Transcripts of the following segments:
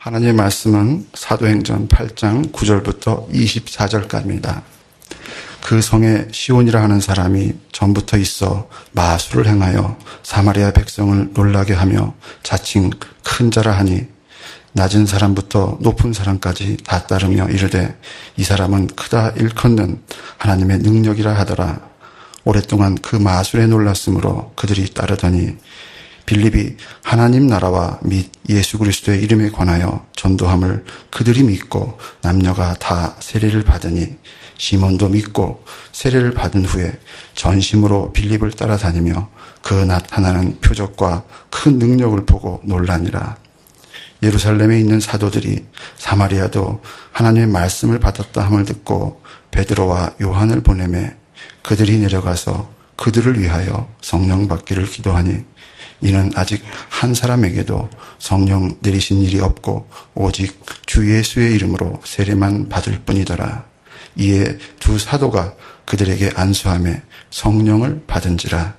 하나님의 말씀은 사도행전 8장 9절부터 24절까지입니다. 그 성에 시온이라 하는 사람이 전부터 있어 마술을 행하여 사마리아 백성을 놀라게 하며 자칭 큰 자라 하니 낮은 사람부터 높은 사람까지 다 따르며 이르되 이 사람은 크다 일컫는 하나님의 능력이라 하더라. 오랫동안 그 마술에 놀랐으므로 그들이 따르더니 빌립이 하나님 나라와 및 예수 그리스도의 이름에 관하여 전도함을 그들이 믿고 남녀가 다 세례를 받으니 시몬도 믿고 세례를 받은 후에 전심으로 빌립을 따라다니며 그 나타나는 표적과 큰 능력을 보고 놀라니라. 예루살렘에 있는 사도들이 사마리아도 하나님의 말씀을 받았다 함을 듣고 베드로와 요한을 보내매 그들이 내려가서 그들을 위하여 성령 받기를 기도하니 이는 아직 한 사람에게도 성령 내리신 일이 없고 오직 주 예수의 이름으로 세례만 받을 뿐이더라. 이에 두 사도가 그들에게 안수하며 성령을 받은지라.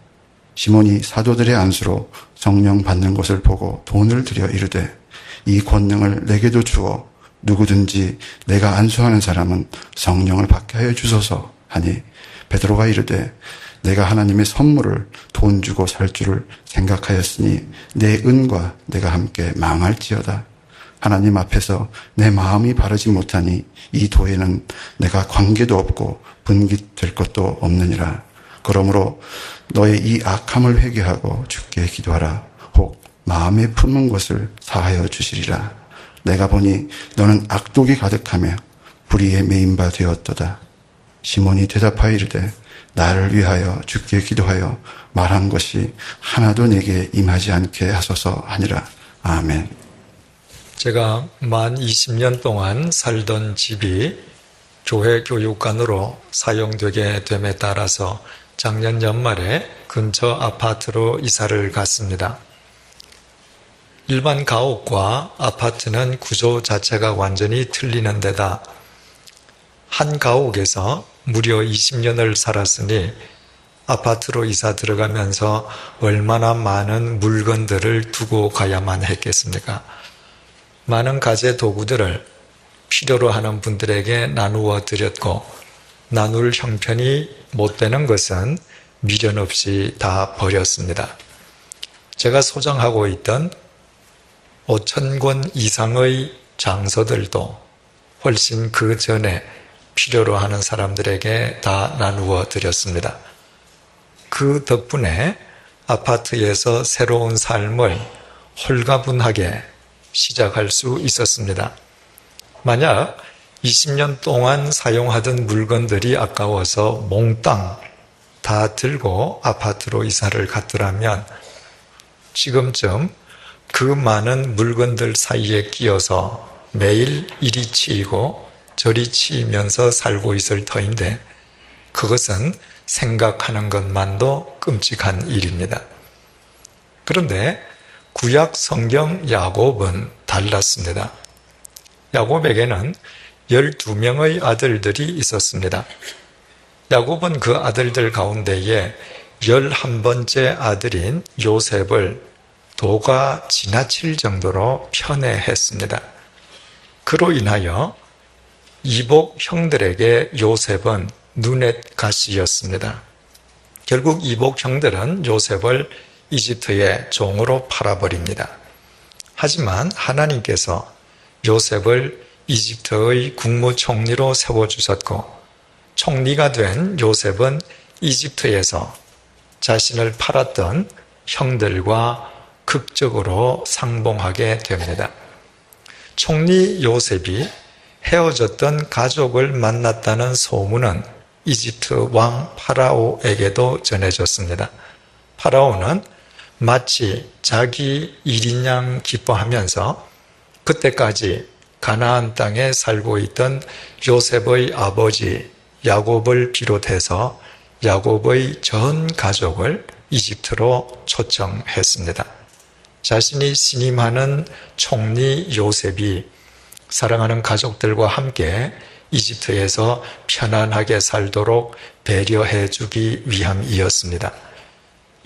시몬이 사도들의 안수로 성령 받는 것을 보고 돈을 들여 이르되 이 권능을 내게도 주어 누구든지 내가 안수하는 사람은 성령을 받게 하여 주소서 하니 베드로가 이르되 내가 하나님의 선물을 돈 주고 살 줄을 생각하였으니 내 은과 내가 함께 망할지어다. 하나님 앞에서 내 마음이 바르지 못하니 이 도에는 내가 관계도 없고 분깃될 것도 없느니라. 그러므로 너의 이 악함을 회개하고 주께 기도하라. 혹 마음에 품은 것을 사하여 주시리라. 내가 보니 너는 악독이 가득하며 불의에 매인 바 되었도다. 시몬이 대답하여 이르되 나를 위하여 주께 기도하여 말한 것이 하나도 내게 임하지 않게 하소서 하니라. 아멘. 제가 만 20년 동안 살던 집이 교회 교육관으로 사용되게 됨에 따라서 작년 연말에 근처 아파트로 이사를 갔습니다. 일반 가옥과 아파트는 구조 자체가 완전히 틀리는 데다 한 가옥에서 무려 20년을 살았으니 아파트로 이사 들어가면서 얼마나 많은 물건들을 두고 가야만 했겠습니까? 많은 가재 도구들을 필요로 하는 분들에게 나누어 드렸고 나눌 형편이 못 되는 것은 미련 없이 다 버렸습니다. 제가 소장하고 있던 5,000권 이상의 장서들도 훨씬 그 전에 필요로 하는 사람들에게 다 나누어 드렸습니다. 그 덕분에 아파트에서 새로운 삶을 홀가분하게 시작할 수 있었습니다. 만약 20년 동안 사용하던 물건들이 아까워서 몽땅 다 들고 아파트로 이사를 갔더라면 지금쯤 그 많은 물건들 사이에 끼어서 매일 이리 치이고 저리 치이면서 살고 있을 터인데 그것은 생각하는 것만도 끔찍한 일입니다. 그런데 구약 성경 야곱은 달랐습니다. 야곱에게는 12명의 아들들이 있었습니다. 야곱은 그 아들들 가운데에 11번째 아들인 요셉을 도가 지나칠 정도로 편애했습니다. 그로 인하여 이복 형들에게 요셉은 눈엣가시였습니다. 결국 이복 형들은 요셉을 이집트의 종으로 팔아버립니다. 하지만 하나님께서 요셉을 이집트의 국무총리로 세워주셨고 총리가 된 요셉은 이집트에서 자신을 팔았던 형들과 극적으로 상봉하게 됩니다. 총리 요셉이 헤어졌던 가족을 만났다는 소문은 이집트 왕 파라오에게도 전해졌습니다. 파라오는 마치 자기 일인 양 기뻐하면서 그때까지 가나안 땅에 살고 있던 요셉의 아버지 야곱을 비롯해서 야곱의 전 가족을 이집트로 초청했습니다. 자신이 신임하는 총리 요셉이 사랑하는 가족들과 함께 이집트에서 편안하게 살도록 배려해 주기 위함이었습니다.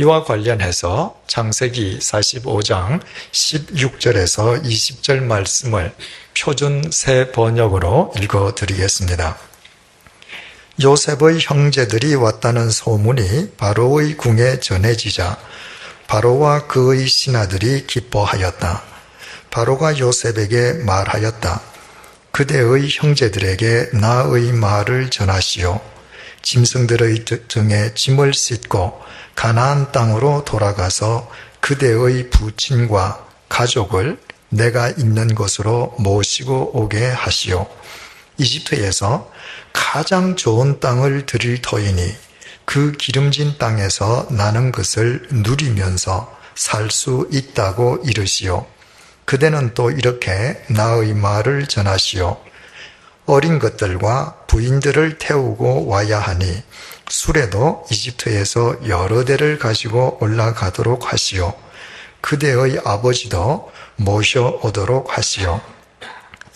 이와 관련해서 창세기 45장 16절에서 20절 말씀을 표준 새 번역으로 읽어드리겠습니다. 요셉의 형제들이 왔다는 소문이 바로의 궁에 전해지자 바로와 그의 신하들이 기뻐하였다. 바로가 요셉에게 말하였다. 그대의 형제들에게 나의 말을 전하시오. 짐승들의 등에 짐을 싣고 가나안 땅으로 돌아가서 그대의 부친과 가족을 내가 있는 곳으로 모시고 오게 하시오. 이집트에서 가장 좋은 땅을 드릴 터이니 그 기름진 땅에서 나는 것을 누리면서 살 수 있다고 이르시오. 그대는 또 이렇게 나의 말을 전하시오. 어린 것들과 부인들을 태우고 와야 하니 수레도 이집트에서 여러 대를 가지고 올라가도록 하시오. 그대의 아버지도 모셔오도록 하시오.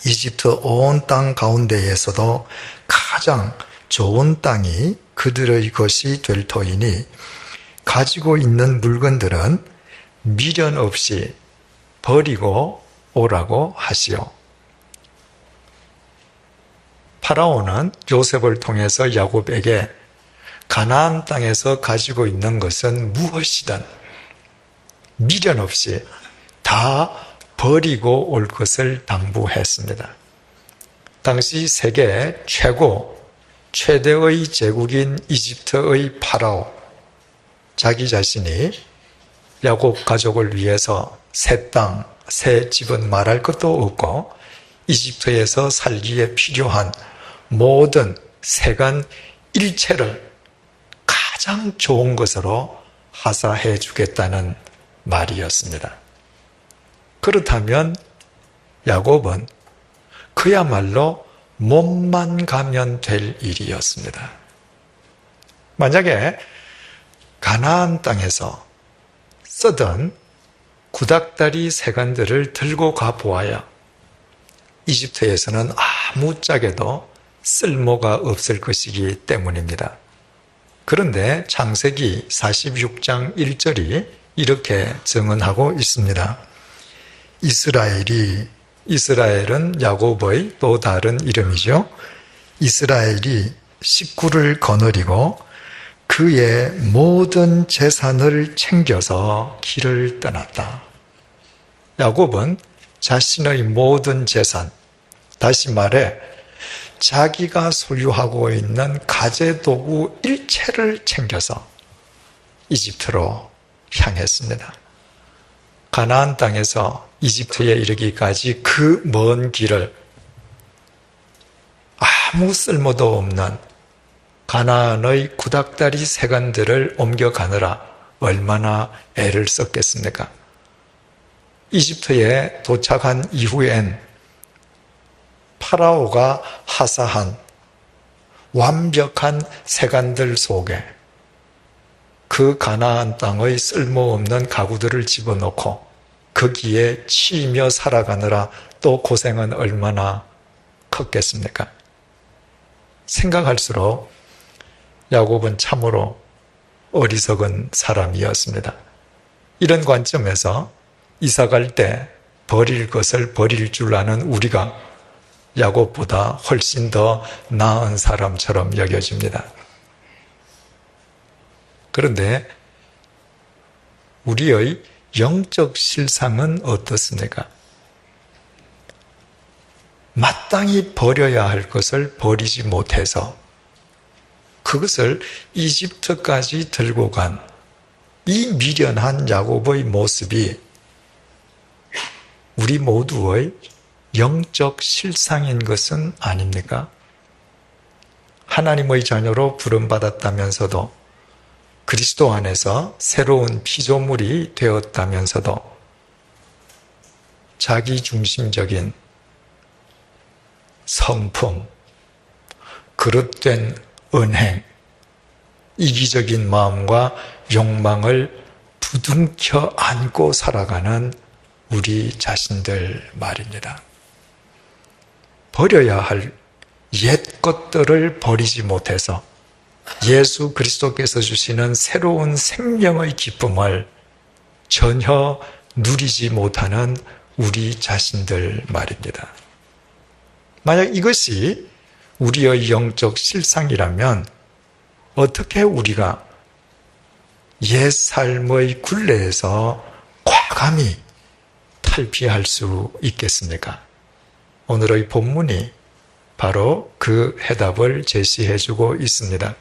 이집트 온 땅 가운데에서도 가장 좋은 땅이 그들의 것이 될 터이니 가지고 있는 물건들은 미련 없이 버리고 오라고 하시오. 파라오는 요셉을 통해서 야곱에게 가나안 땅에서 가지고 있는 것은 무엇이든 미련 없이 다 버리고 올 것을 당부했습니다. 당시 세계 최대의 제국인 이집트의 파라오, 자기 자신이 야곱 가족을 위해서 새 땅, 새 집은 말할 것도 없고 이집트에서 살기에 필요한 모든 세간 일체를 가장 좋은 것으로 하사해 주겠다는 말이었습니다. 그렇다면 야곱은 그야말로 몸만 가면 될 일이었습니다. 만약에 가나안 땅에서 쓰던 구닥다리 세간들을 들고 가보아야 이집트에서는 아무짝에도 쓸모가 없을 것이기 때문입니다. 그런데 창세기 46장 1절이 이렇게 증언하고 있습니다. 이스라엘은 야곱의 또 다른 이름이죠. 이스라엘이 식구를 거느리고 그의 모든 재산을 챙겨서 길을 떠났다. 야곱은 자신의 모든 재산, 다시 말해 자기가 소유하고 있는 가재도구 일체를 챙겨서 이집트로 향했습니다. 가나안 땅에서 이집트에 이르기까지 그 먼 길을 아무 쓸모도 없는 가나안의 구닥다리 세간들을 옮겨가느라 얼마나 애를 썼겠습니까? 이집트에 도착한 이후엔 파라오가 하사한 완벽한 세간들 속에 그 가나안 땅의 쓸모없는 가구들을 집어넣고 거기에 치이며 살아가느라 또 고생은 얼마나 컸겠습니까? 생각할수록 야곱은 참으로 어리석은 사람이었습니다. 이런 관점에서 이사갈 때 버릴 것을 버릴 줄 아는 우리가 야곱보다 훨씬 더 나은 사람처럼 여겨집니다. 그런데 우리의 영적 실상은 어떻습니까? 마땅히 버려야 할 것을 버리지 못해서 그것을 이집트까지 들고 간 이 미련한 야곱의 모습이 우리 모두의 영적 실상인 것은 아닙니까? 하나님의 자녀로 부름받았다면서도 그리스도 안에서 새로운 피조물이 되었다면서도 자기중심적인 성품, 그릇된 은행, 이기적인 마음과 욕망을 부둥켜 안고 살아가는 우리 자신들 말입니다. 버려야 할 옛 것들을 버리지 못해서 예수 그리스도께서 주시는 새로운 생명의 기쁨을 전혀 누리지 못하는 우리 자신들 말입니다. 만약 이것이 우리의 영적 실상이라면 어떻게 우리가 옛 삶의 굴레에서 과감히 탈피할 수 있겠습니까? 오늘의 본문이 바로 그 해답을 제시해주고 있습니다.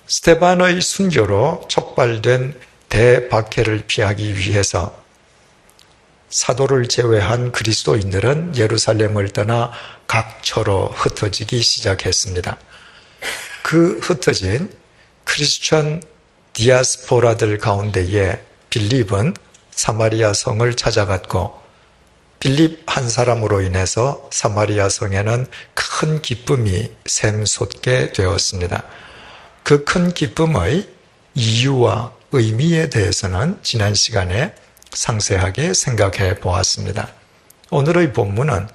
스데반의 순교로 촉발된 대박해를 피하기 위해서 사도를 제외한 그리스도인들은 예루살렘을 떠나 각처로 흩어지기 시작했습니다. 그 흩어진 크리스천 디아스포라들 가운데에 빌립은 사마리아 성을 찾아갔고 빌립 한 사람으로 인해서 사마리아 성에는 큰 기쁨이 샘솟게 되었습니다. 그 큰 기쁨의 이유와 의미에 대해서는 지난 시간에 상세하게 생각해 보았습니다. 오늘의 본문은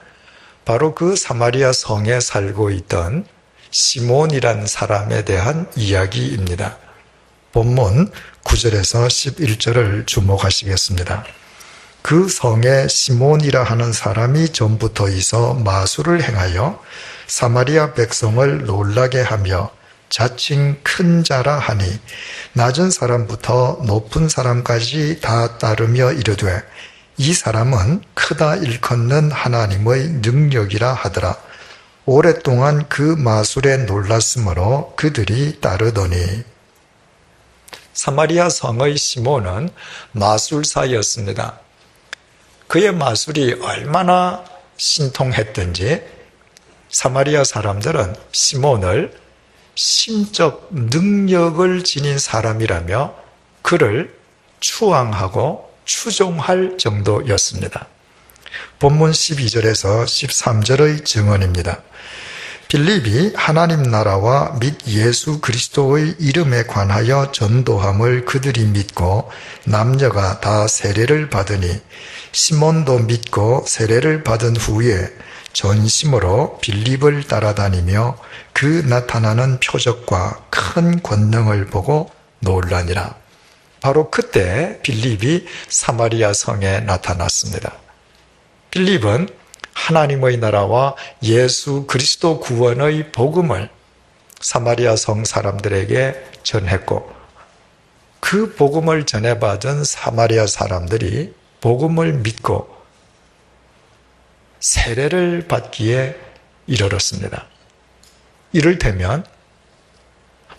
바로 그 사마리아 성에 살고 있던 시몬이란 사람에 대한 이야기입니다. 본문 9절에서 11절을 주목하시겠습니다. 그 성에 시몬이라 하는 사람이 전부터 있어 마술을 행하여 사마리아 백성을 놀라게 하며 자칭 큰 자라 하니 낮은 사람부터 높은 사람까지 다 따르며 이르되 이 사람은 크다 일컫는 하나님의 능력이라 하더라. 오랫동안 그 마술에 놀랐으므로 그들이 따르더니. 사마리아 성의 시몬은 마술사였습니다. 그의 마술이 얼마나 신통했던지 사마리아 사람들은 시몬을 심적 능력을 지닌 사람이라며 그를 추앙하고 추종할 정도였습니다. 본문 12절에서 13절의 증언입니다. 빌립이 하나님 나라와 및 예수 그리스도의 이름에 관하여 전도함을 그들이 믿고 남녀가 다 세례를 받으니 시몬도 믿고 세례를 받은 후에 전심으로 빌립을 따라다니며 그 나타나는 표적과 큰 권능을 보고 놀라니라. 바로 그때 빌립이 사마리아 성에 나타났습니다. 빌립은 하나님의 나라와 예수 그리스도 구원의 복음을 사마리아 성 사람들에게 전했고 그 복음을 전해받은 사마리아 사람들이 복음을 믿고 세례를 받기에 이르렀습니다. 이를테면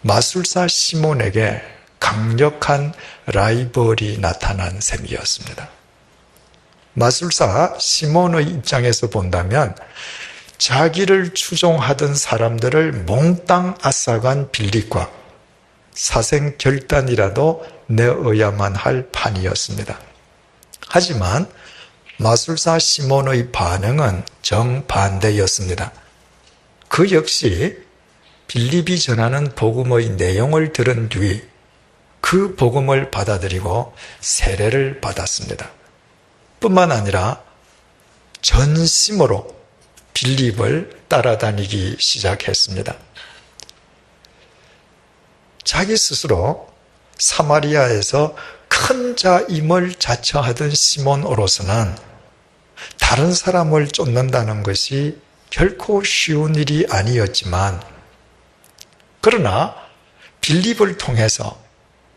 마술사 시몬에게 강력한 라이벌이 나타난 셈이었습니다. 마술사 시몬의 입장에서 본다면 자기를 추종하던 사람들을 몽땅 앗아간 빌립과 사생 결단이라도 내어야만 할 판이었습니다. 하지만 마술사 시몬의 반응은 정반대였습니다. 그 역시 빌립이 전하는 복음의 내용을 들은 뒤 그 복음을 받아들이고 세례를 받았습니다. 뿐만 아니라 전심으로 빌립을 따라다니기 시작했습니다. 자기 스스로 사마리아에서 큰 자임을 자처하던 시몬으로서는 다른 사람을 쫓는다는 것이 결코 쉬운 일이 아니었지만 그러나 빌립을 통해서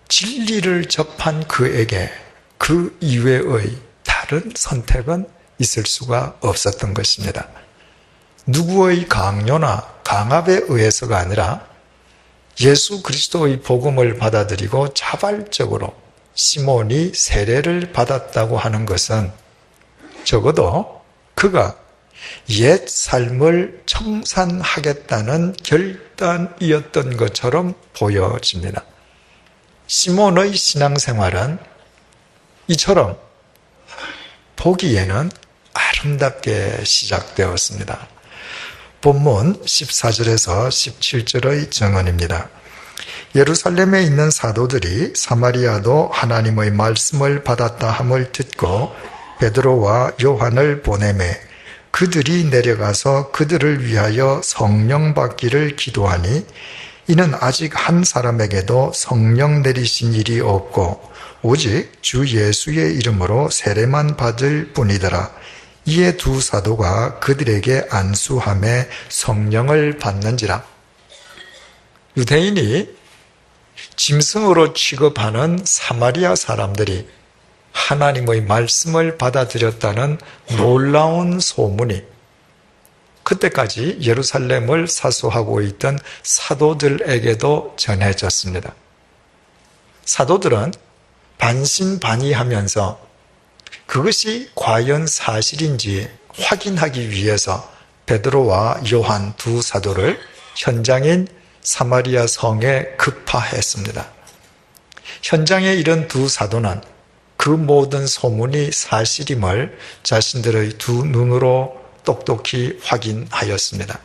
진리를 접한 그에게 그 이외의 다른 선택은 있을 수가 없었던 것입니다. 누구의 강요나 강압에 의해서가 아니라 예수 그리스도의 복음을 받아들이고 자발적으로 시몬이 세례를 받았다고 하는 것은 적어도 그가 옛 삶을 청산하겠다는 결단이었던 것처럼 보여집니다. 시몬의 신앙생활은 이처럼 보기에는 아름답게 시작되었습니다. 본문 14절에서 17절의 증언입니다. 예루살렘에 있는 사도들이 사마리아도 하나님의 말씀을 받았다 함을 듣고 베드로와 요한을 보내매 그들이 내려가서 그들을 위하여 성령 받기를 기도하니 이는 아직 한 사람에게도 성령 내리신 일이 없고 오직 주 예수의 이름으로 세례만 받을 뿐이더라. 이에 두 사도가 그들에게 안수함에 성령을 받는지라. 유대인이 짐승으로 취급하는 사마리아 사람들이 하나님의 말씀을 받아들였다는 놀라운 소문이 그때까지 예루살렘을 사수하고 있던 사도들에게도 전해졌습니다. 사도들은 반신반의하면서 그것이 과연 사실인지 확인하기 위해서 베드로와 요한 두 사도를 현장인 사마리아 성에 급파했습니다. 현장에 이른 두 사도는 그 모든 소문이 사실임을 자신들의 두 눈으로 똑똑히 확인하였습니다.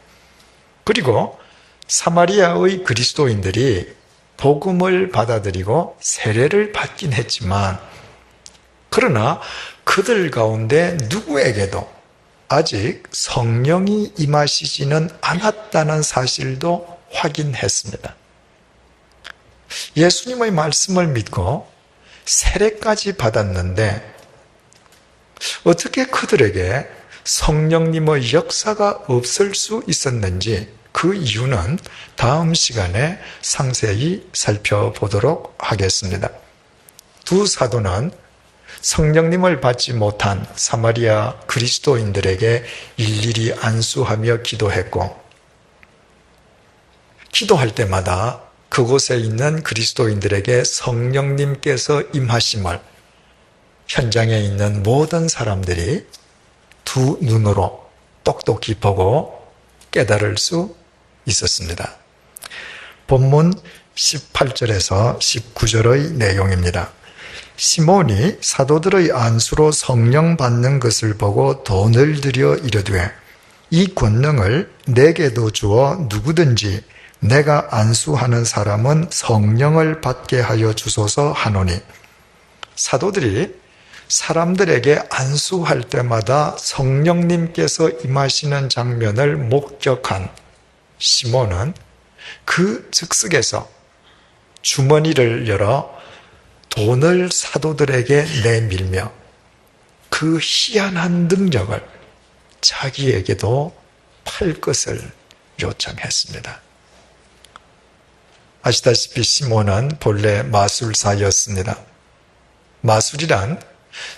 그리고 사마리아의 그리스도인들이 복음을 받아들이고 세례를 받긴 했지만 그러나 그들 가운데 누구에게도 아직 성령이 임하시지는 않았다는 사실도 확인했습니다. 예수님의 말씀을 믿고 세례까지 받았는데 어떻게 그들에게 성령님의 역사가 없을 수 있었는지 그 이유는 다음 시간에 상세히 살펴보도록 하겠습니다. 두 사도는 성령님을 받지 못한 사마리아 그리스도인들에게 일일이 안수하며 기도했고 기도할 때마다 그곳에 있는 그리스도인들에게 성령님께서 임하심을 현장에 있는 모든 사람들이 두 눈으로 똑똑히 보고 깨달을 수 있었습니다. 본문 18절에서 19절의 내용입니다. 시몬이 사도들의 안수로 성령 받는 것을 보고 돈을 들여 이르되 이 권능을 내게도 주어 누구든지 내가 안수하는 사람은 성령을 받게 하여 주소서 하노니 사도들이 사람들에게 안수할 때마다 성령님께서 임하시는 장면을 목격한 시몬은 그 즉석에서 주머니를 열어 돈을 사도들에게 내밀며 그 희한한 능력을 자기에게도 팔 것을 요청했습니다. 아시다시피 시몬은 본래 마술사였습니다. 마술이란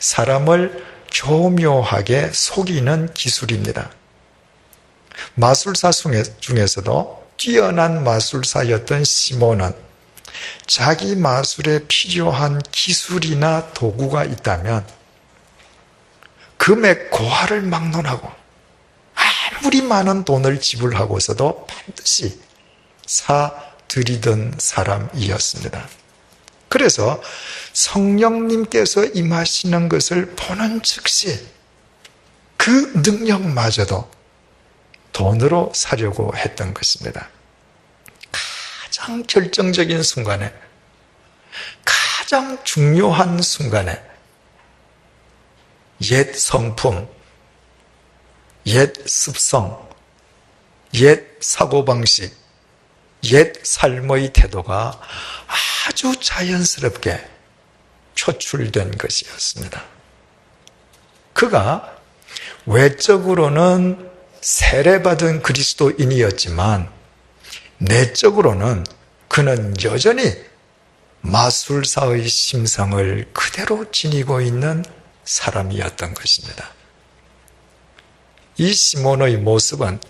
사람을 교묘하게 속이는 기술입니다. 마술사 중에서도 뛰어난 마술사였던 시몬은 자기 마술에 필요한 기술이나 도구가 있다면 금액 고하를 막론하고 아무리 많은 돈을 지불하고서도 반드시 사들이던 사람이었습니다. 그래서 성령님께서 임하시는 것을 보는 즉시 그 능력마저도 돈으로 사려고 했던 것입니다. 가장 결정적인 순간에, 가장 중요한 순간에 옛 성품, 옛 습성, 옛 사고방식, 옛 삶의 태도가 아주 자연스럽게 표출된 것이었습니다. 그가 외적으로는 세례받은 그리스도인이었지만 내적으로는 그는 여전히 마술사의 심성을 그대로 지니고 있는 사람이었던 것입니다. 이 시몬의 모습은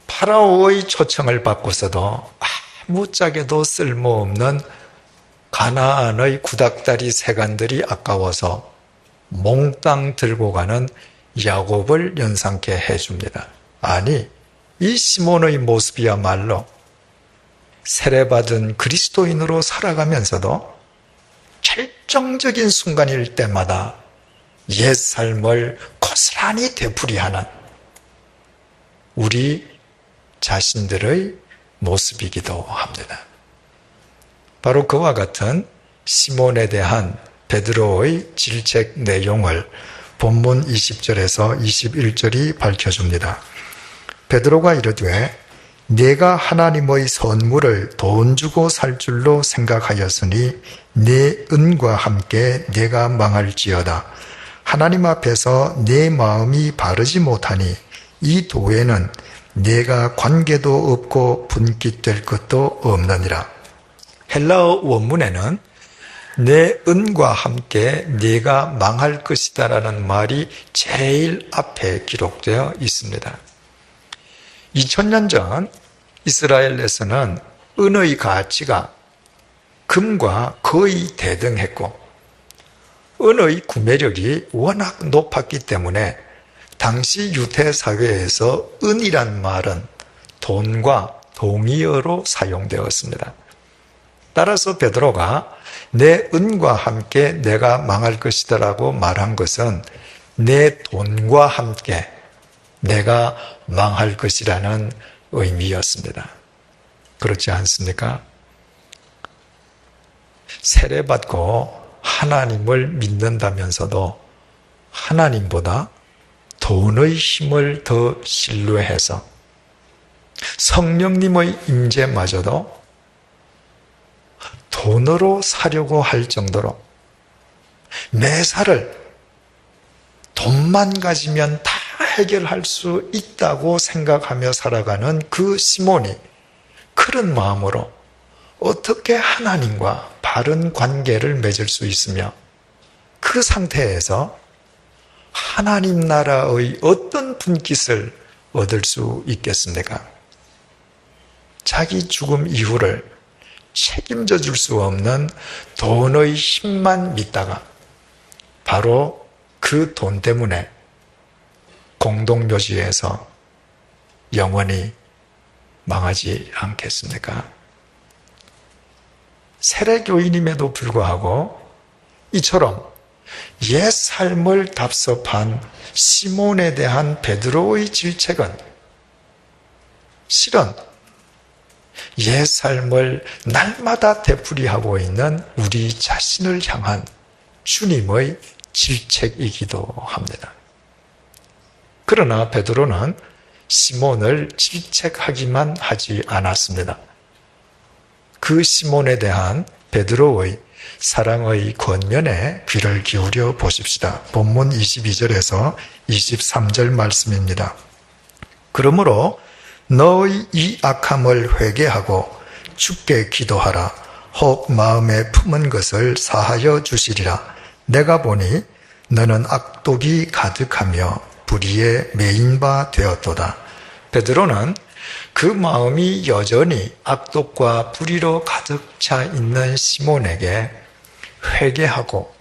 파라오의 초청을 받고서도 아무짝에도 쓸모없는 가나안의 구닥다리 세간들이 아까워서 몽땅 들고 가는 야곱을 연상케 해줍니다. 아니, 이 시몬의 모습이야말로 세례받은 그리스도인으로 살아가면서도 결정적인 순간일 때마다 옛 삶을 고스란히 되풀이하는 우리 자신들의 모습이기도 합니다. 바로 그와 같은 시몬에 대한 베드로의 질책 내용을 본문 20절에서 21절이 밝혀줍니다. 베드로가 이르되 내가 하나님의 선물을 돈 주고 살 줄로 생각하였으니 내 은과 함께 내가 망할지어다. 하나님 앞에서 내 마음이 바르지 못하니 이 도에는 내가 관계도 없고 분깃될 것도 없느니라. 헬라어 원문에는 내 은과 함께 네가 망할 것이다라는 말이 제일 앞에 기록되어 있습니다. 2000년 전 이스라엘에서는 은의 가치가 금과 거의 대등했고 은의 구매력이 워낙 높았기 때문에 당시 유대사회에서 은이란 말은 돈과 동의어로 사용되었습니다. 따라서 베드로가 내 은과 함께 내가 망할 것이다라고 말한 것은 내 돈과 함께 내가 망할 것이라는 의미였습니다. 그렇지 않습니까? 세례받고 하나님을 믿는다면서도 하나님보다 돈의 힘을 더 신뢰해서 성령님의 임재마저도 돈으로 사려고 할 정도로 매사를 돈만 가지면 다 해결할 수 있다고 생각하며 살아가는 그 시몬이 그런 마음으로 어떻게 하나님과 바른 관계를 맺을 수 있으며 그 상태에서 하나님 나라의 어떤 분깃을 얻을 수 있겠습니까? 자기 죽음 이후를 책임져 줄 수 없는 돈의 힘만 믿다가 바로 그 돈 때문에 공동묘지에서 영원히 망하지 않겠습니까? 세례교인임에도 불구하고 이처럼 옛 삶을 답습한 시몬에 대한 베드로의 질책은 실은 옛 삶을 날마다 되풀이하고 있는 우리 자신을 향한 주님의 질책이기도 합니다. 그러나 베드로는 시몬을 질책하기만 하지 않았습니다. 그 시몬에 대한 베드로의 사랑의 권면에 귀를 기울여 보십시다. 본문 22절에서 23절 말씀입니다. 그러므로 너의 이 악함을 회개하고 주께 기도하라. 혹 마음에 품은 것을 사하여 주시리라. 내가 보니 너는 악독이 가득하며 불의에 매인 바 되었도다. 베드로는 그 마음이 여전히 악독과 불의로 가득 차 있는 시몬에게 회개하고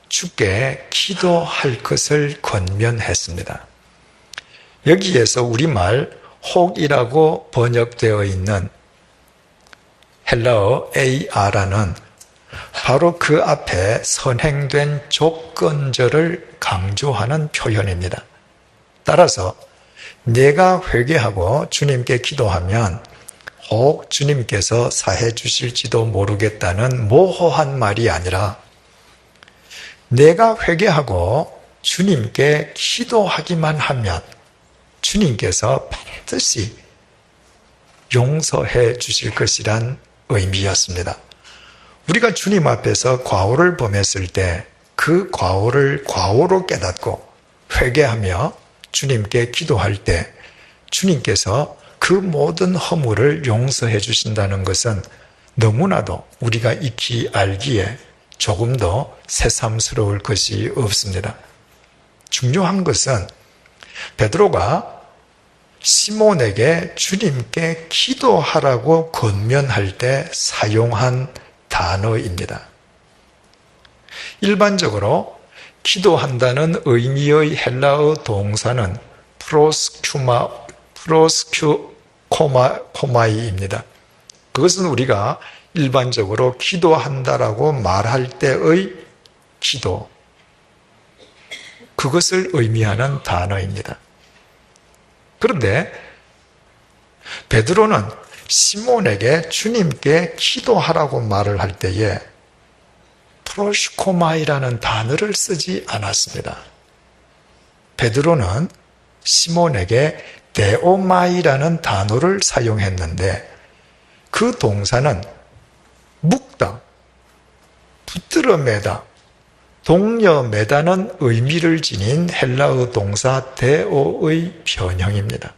주께 기도할 것을 권면했습니다. 여기에서 우리말 혹이라고 번역되어 있는 헬라어 AR은 바로 그 앞에 선행된 조건절을 강조하는 표현입니다. 따라서 내가 회개하고 주님께 기도하면 혹 주님께서 사해 주실지도 모르겠다는 모호한 말이 아니라 내가 회개하고 주님께 기도하기만 하면 주님께서 반드시 용서해 주실 것이란 의미였습니다. 우리가 주님 앞에서 과오를 범했을 때 그 과오를 과오로 깨닫고 회개하며 주님께 기도할 때 주님께서 그 모든 허물을 용서해 주신다는 것은 너무나도 우리가 익히 알기에 조금 더 새삼스러울 것이 없습니다. 중요한 것은 베드로가 시몬에게 주님께 기도하라고 권면할 때 사용한 단어입니다. 일반적으로 기도한다는 의미의 헬라어 동사는 프로스큐코마이입니다. 그것은 우리가 일반적으로 기도한다라고 말할 때의 기도, 그것을 의미하는 단어입니다. 그런데 베드로는 시몬에게 주님께 기도하라고 말을 할 때에 프로시코마이라는 단어를 쓰지 않았습니다. 베드로는 시몬에게 데오마이라는 단어를 사용했는데 그 동사는 묶다, 붙들어 매다, 동여 매다는 의미를 지닌 헬라어 동사 데오의 변형입니다.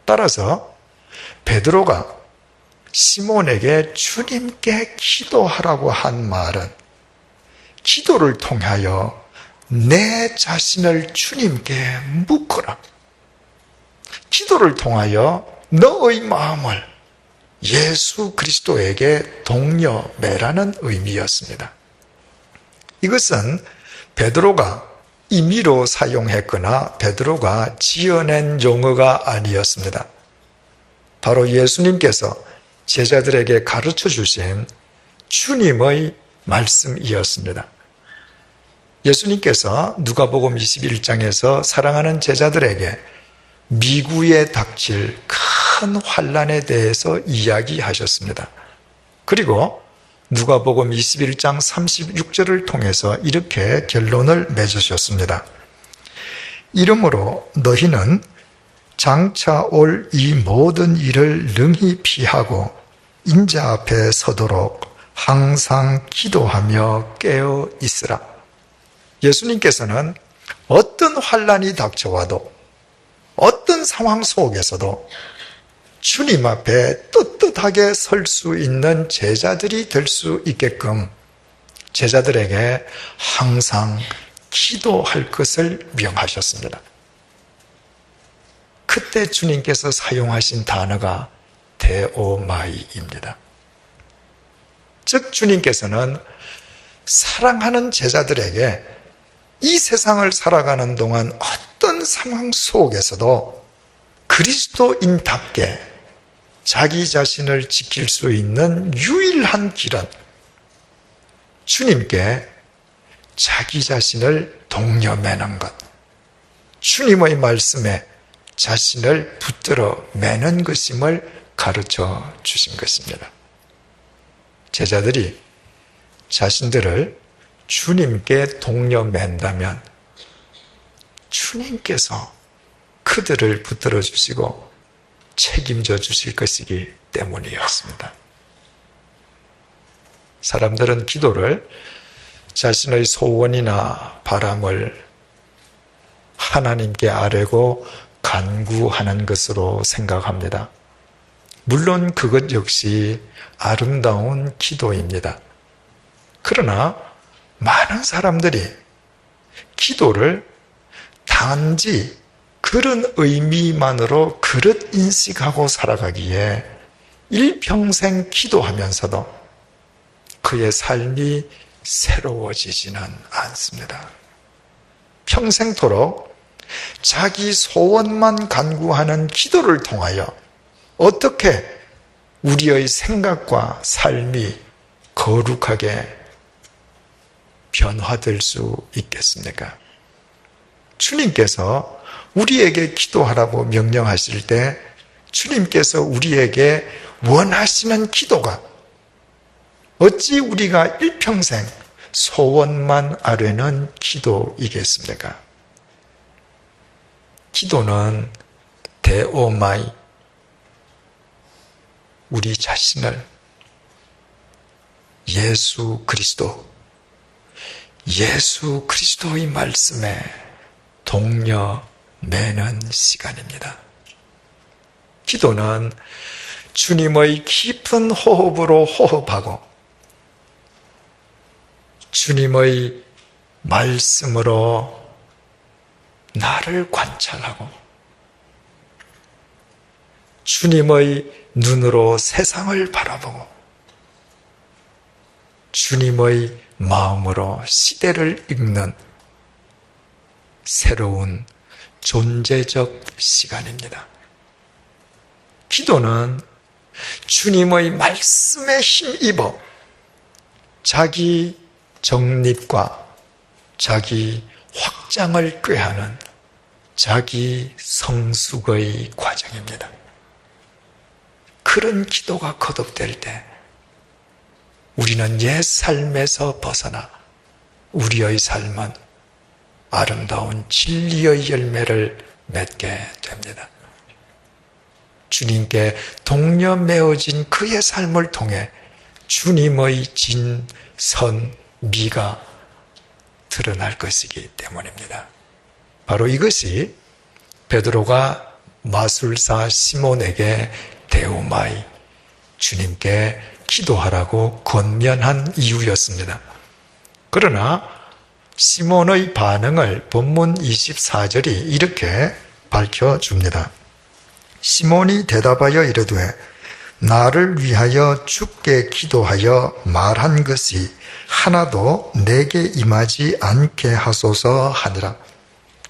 따라서 베드로가 시몬에게 주님께 기도하라고 한 말은 기도를 통하여 내 자신을 주님께 묶어라. 기도를 통하여 너의 마음을 예수 그리스도에게 동여매라는 의미였습니다. 이것은 베드로가 임의로 사용했거나 베드로가 지어낸 용어가 아니었습니다. 바로 예수님께서 제자들에게 가르쳐 주신 주님의 말씀이었습니다. 예수님께서 누가복음 21장에서 사랑하는 제자들에게 미구에 닥칠 큰 환난에 대해서 이야기하셨습니다. 그리고 누가복음 21장 36절을 통해서 이렇게 결론을 맺으셨습니다. 이러므로 너희는 장차 올 이 모든 일을 능히 피하고 인자 앞에 서도록 항상 기도하며 깨어 있으라. 예수님께서는 어떤 환난이 닥쳐와도 어떤 상황 속에서도 주님 앞에 떳떳하게 설 수 있는 제자들이 될 수 있게끔 제자들에게 항상 기도할 것을 명하셨습니다. 그때 주님께서 사용하신 단어가 데오마이입니다. 즉 주님께서는 사랑하는 제자들에게 이 세상을 살아가는 동안 어떤 상황 속에서도 그리스도인답게 자기 자신을 지킬 수 있는 유일한 길은 주님께 자기 자신을 동여매는 것, 주님의 말씀에 자신을 붙들어 매는 것임을 가르쳐 주신 것입니다. 제자들이 자신들을 주님께 동여맨다면 주님께서 그들을 붙들어 주시고 책임져 주실 것이기 때문이었습니다. 사람들은 기도를 자신의 소원이나 바람을 하나님께 아뢰고 간구하는 것으로 생각합니다. 물론 그것 역시 아름다운 기도입니다. 그러나 많은 사람들이 기도를 단지 그런 의미만으로 그릇 인식하고 살아가기에 일평생 기도하면서도 그의 삶이 새로워지지는 않습니다. 평생토록 자기 소원만 간구하는 기도를 통하여 어떻게 우리의 생각과 삶이 거룩하게 변화될 수 있겠습니까? 주님께서 우리에게 기도하라고 명령하실 때 주님께서 우리에게 원하시는 기도가 어찌 우리가 일평생 소원만 아뢰는 기도이겠습니까? 기도는 데오마이, 우리 자신을 예수 그리스도의 말씀에 동여매는 시간입니다. 기도는 주님의 깊은 호흡으로 호흡하고 주님의 말씀으로 나를 관찰하고 주님의 눈으로 세상을 바라보고 주님의 마음으로 시대를 읽는 새로운 존재적 시간입니다. 기도는 주님의 말씀에 힘입어 자기 정립과 자기 확장을 꾀하는 자기 성숙의 과정입니다. 그런 기도가 거듭될 때 우리는 옛 삶에서 벗어나 우리의 삶은 아름다운 진리의 열매를 맺게 됩니다. 주님께 동려 매어진 그의 삶을 통해 주님의 진선미가 드러날 것이기 때문입니다. 바로 이것이 베드로가 마술사 시몬에게 데오마이, 주님께 기도하라고 권면한 이유였습니다. 그러나 시몬의 반응을 본문 24절이 이렇게 밝혀줍니다. 시몬이 대답하여 이르되 나를 위하여 주께 기도하여 말한 것이 하나도 내게 임하지 않게 하소서 하니라.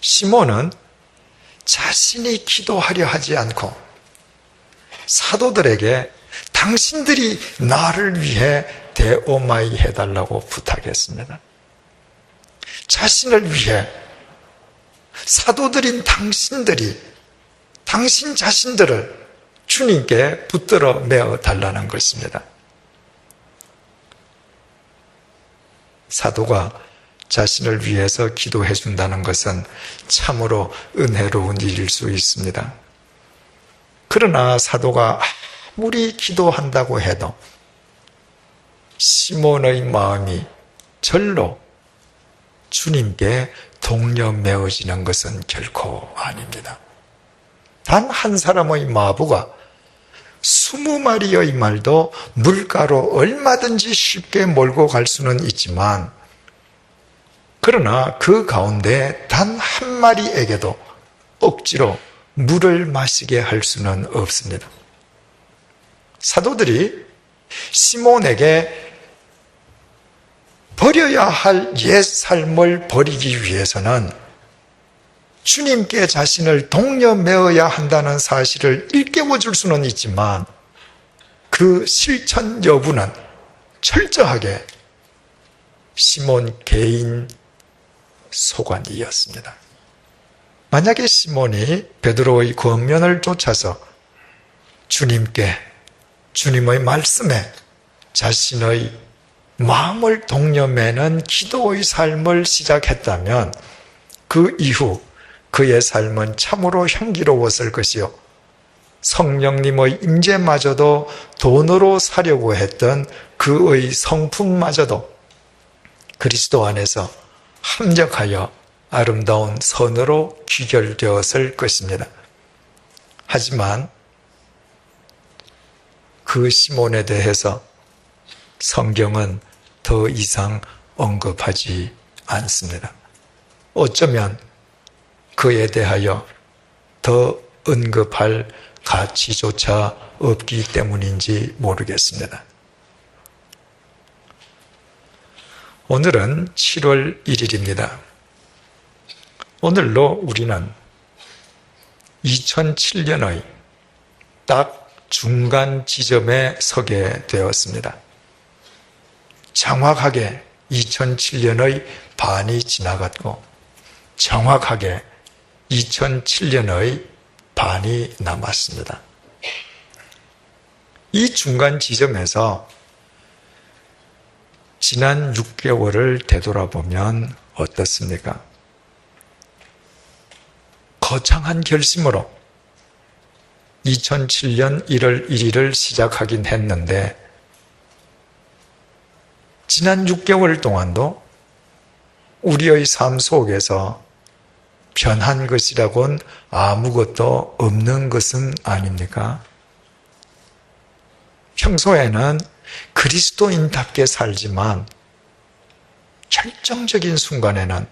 시몬은 자신이 기도하려 하지 않고 사도들에게 당신들이 나를 위해 데오마이 해달라고 부탁했습니다. 자신을 위해 사도들인 당신들이 당신 자신들을 주님께 붙들어 메어 달라는 것입니다. 사도가 자신을 위해서 기도해 준다는 것은 참으로 은혜로운 일일 수 있습니다. 그러나 사도가 아무리 기도한다고 해도 시몬의 마음이 절로 주님께 동려 메어지는 것은 결코 아닙니다. 단 한 사람의 마부가 20마리의 말도 물가로 얼마든지 쉽게 몰고 갈 수는 있지만, 그러나 그 가운데 단 한 마리에게도 억지로 물을 마시게 할 수는 없습니다. 사도들이 시몬에게 버려야 할 옛 삶을 버리기 위해서는 주님께 자신을 동려 메어야 한다는 사실을 일깨워 줄 수는 있지만 그 실천 여부는 철저하게 시몬 개인 소관이었습니다. 만약에 시몬이 베드로의 권면을 쫓아서 주님께, 주님의 말씀에 자신의 마음을 동려매는 기도의 삶을 시작했다면 그 이후 그의 삶은 참으로 향기로웠을 것이요, 성령님의 임재마저도 돈으로 사려고 했던 그의 성품마저도 그리스도 안에서 합력하여 아름다운 선으로 귀결되었을 것입니다. 하지만 그 시몬에 대해서 성경은 더 이상 언급하지 않습니다. 어쩌면 그에 대하여 더 언급할 가치조차 없기 때문인지 모르겠습니다. 오늘은 7월 1일입니다. 오늘로 우리는 2007년의 딱 중간 지점에 서게 되었습니다. 정확하게 2007년의 반이 지나갔고 정확하게 2007년의 반이 남았습니다. 이 중간 지점에서 지난 6개월을 되돌아보면 어떻습니까? 거창한 결심으로 2007년 1월 1일을 시작하긴 했는데 지난 6개월 동안도 우리의 삶 속에서 변한 것이라고는 아무것도 없는 것은 아닙니까? 평소에는 그리스도인답게 살지만 결정적인 순간에는,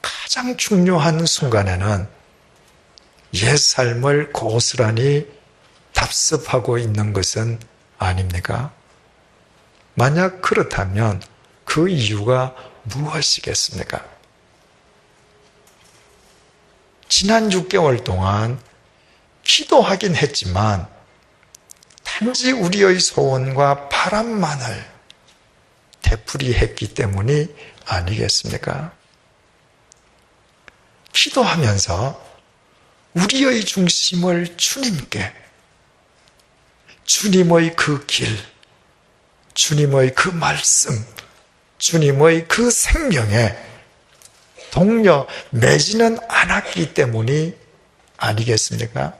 가장 중요한 순간에는 옛 삶을 고스란히 답습하고 있는 것은 아닙니까? 만약 그렇다면 그 이유가 무엇이겠습니까? 지난 6개월 동안 기도하긴 했지만 단지 우리의 소원과 바람만을 되풀이했기 때문이 아니겠습니까? 기도하면서 우리의 중심을 주님께, 주님의 그 길, 주님의 그 말씀, 주님의 그 생명에 동려 매지는 않았기 때문이 아니겠습니까?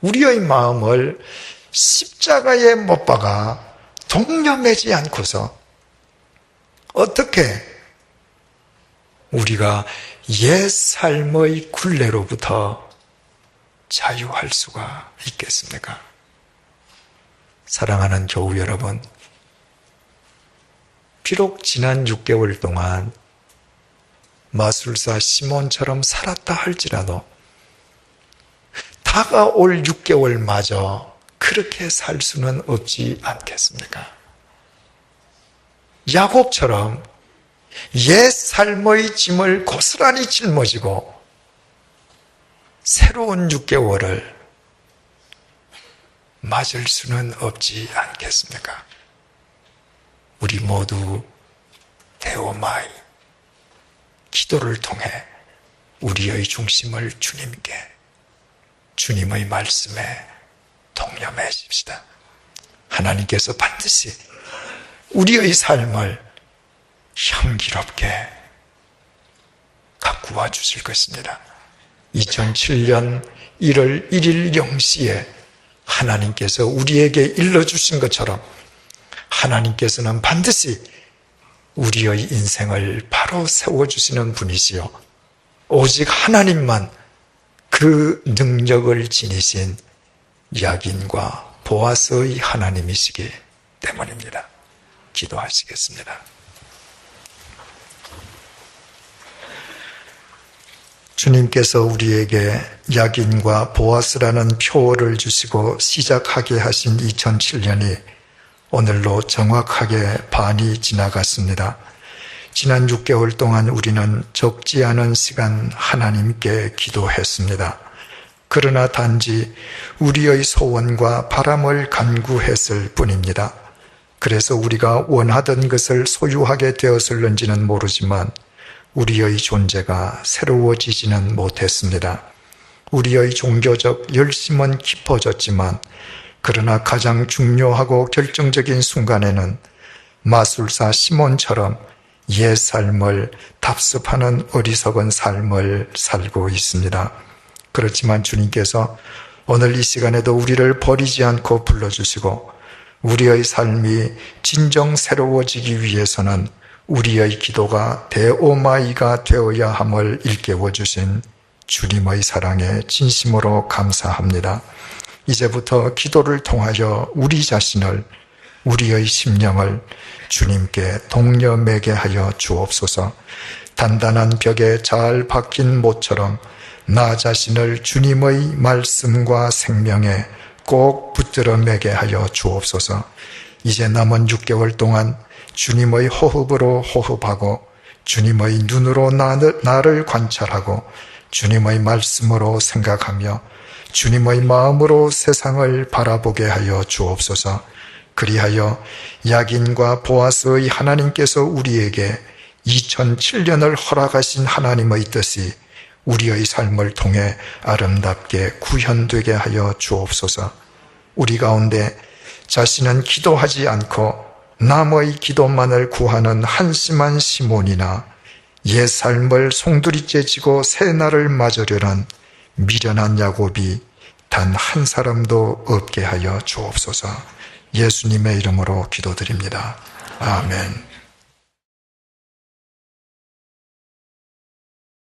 우리의 마음을 십자가에 못 박아 동념하지 않고서 어떻게 우리가 옛 삶의 굴레로부터 자유할 수가 있겠습니까? 사랑하는 교우 여러분, 비록 지난 6개월 동안 마술사 시몬처럼 살았다 할지라도 다가올 6개월마저 그렇게 살 수는 없지 않겠습니까? 야곱처럼 옛 삶의 짐을 고스란히 짊어지고 새로운 6개월을 맞을 수는 없지 않겠습니까? 우리 모두 데오마이, 기도를 통해 우리의 중심을 주님께, 주님의 말씀에 동념해집시다. 하나님께서 반드시 우리의 삶을 향기롭게 가꾸어 주실 것입니다. 2007년 1월 1일 0시에 하나님께서 우리에게 일러주신 것처럼 하나님께서는 반드시 우리의 인생을 바로 세워주시는 분이시요, 오직 하나님만 그 능력을 지니신 야긴과 보아스의 하나님이시기 때문입니다. 기도하시겠습니다. 주님께서 우리에게 야긴과 보아스라는 표어를 주시고 시작하게 하신 2007년이 오늘로 정확하게 반이 지나갔습니다. 지난 6개월 동안 우리는 적지 않은 시간 하나님께 기도했습니다. 그러나 단지 우리의 소원과 바람을 간구했을 뿐입니다. 그래서 우리가 원하던 것을 소유하게 되었을는지는 모르지만 우리의 존재가 새로워지지는 못했습니다. 우리의 종교적 열심은 깊어졌지만 그러나 가장 중요하고 결정적인 순간에는 마술사 시몬처럼 옛 삶을 답습하는 어리석은 삶을 살고 있습니다. 그렇지만 주님께서 오늘 이 시간에도 우리를 버리지 않고 불러주시고 우리의 삶이 진정 새로워지기 위해서는 우리의 기도가 데오마이가 되어야 함을 일깨워 주신 주님의 사랑에 진심으로 감사합니다. 이제부터 기도를 통하여 우리 자신을, 우리의 심령을 주님께 동념하게 하여 주옵소서. 단단한 벽에 잘 박힌 못처럼 나 자신을 주님의 말씀과 생명에 꼭 붙들어 매게 하여 주옵소서. 이제 남은 6개월 동안 주님의 호흡으로 호흡하고 주님의 눈으로 나를 관찰하고 주님의 말씀으로 생각하며 주님의 마음으로 세상을 바라보게 하여 주옵소서. 그리하여 야긴과 보아스의 하나님께서 우리에게 2007년을 허락하신 하나님의 뜻이 우리의 삶을 통해 아름답게 구현되게 하여 주옵소서. 우리 가운데 자신은 기도하지 않고 남의 기도만을 구하는 한심한 시몬이나 옛 삶을 송두리째 지고 새 날을 맞으려는 미련한 야곱이 단 한 사람도 없게 하여 주옵소서. 예수님의 이름으로 기도드립니다. 아멘.